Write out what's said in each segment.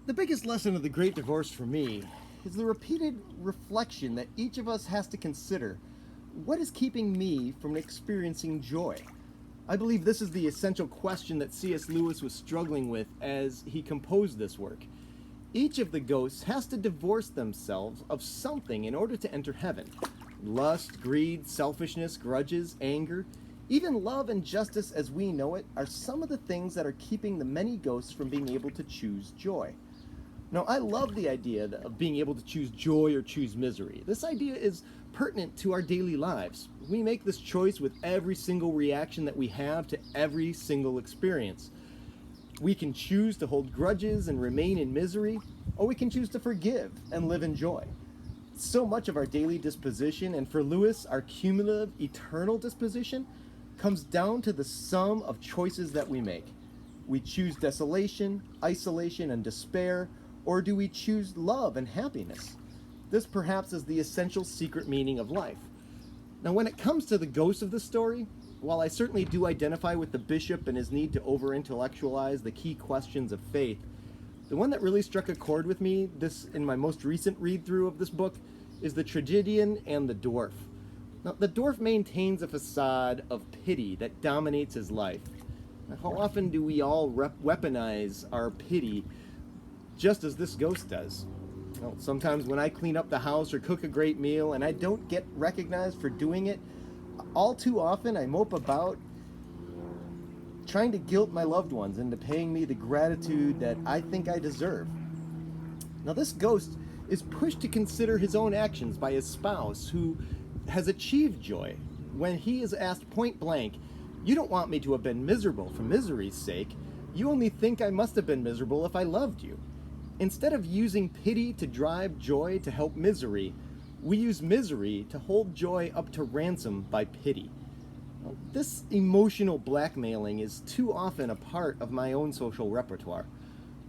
The biggest lesson of the Great Divorce for me is the repeated reflection that each of us has to consider. What is keeping me from experiencing joy? I believe this is the essential question that C.S. Lewis was struggling with as he composed this work. Each of the ghosts has to divorce themselves of something in order to enter heaven. Lust, greed, selfishness, grudges, anger, even love and justice as we know it are some of the things that are keeping the many ghosts from being able to choose joy. Now, I love the idea of being able to choose joy or choose misery. This idea is pertinent to our daily lives. We make this choice with every single reaction that we have to every single experience. We can choose to hold grudges and remain in misery, or we can choose to forgive and live in joy. So much of our daily disposition, and for Lewis, our cumulative eternal disposition, comes down to the sum of choices that we make. We choose desolation, isolation, and despair, or do we choose love and happiness? This perhaps is the essential secret meaning of life. Now, when it comes to the ghosts of the story, while I certainly do identify with the bishop and his need to over-intellectualize the key questions of faith, the one that really struck a chord with me in my most recent read-through of this book is the tragedian and the dwarf. Now, the dwarf maintains a facade of pity that dominates his life. Now, how often do we all weaponize our pity just as this ghost does? Well, sometimes when I clean up the house or cook a great meal and I don't get recognized for doing it, all too often I mope about trying to guilt my loved ones into paying me the gratitude that I think I deserve. Now, this ghost is pushed to consider his own actions by his spouse, who has achieved joy, when he is asked point blank, "You don't want me to have been miserable for misery's sake. You only think I must have been miserable if I loved you." Instead of using pity to drive joy to help misery, we use misery to hold joy up to ransom by pity. This emotional blackmailing is too often a part of my own social repertoire.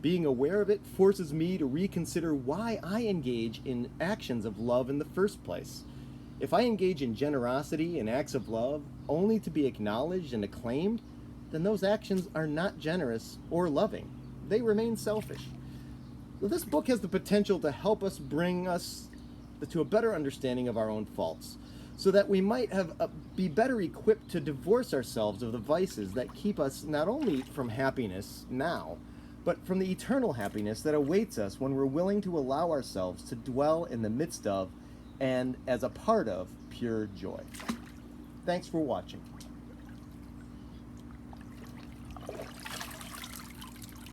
Being aware of it forces me to reconsider why I engage in actions of love in the first place. If I engage in generosity and acts of love only to be acknowledged and acclaimed, then those actions are not generous or loving. They remain selfish. This book has the potential to help us bring us to a better understanding of our own faults, so that we might be better equipped to divorce ourselves of the vices that keep us not only from happiness now, but from the eternal happiness that awaits us when we're willing to allow ourselves to dwell in the midst of and as a part of pure joy. Thanks for watching.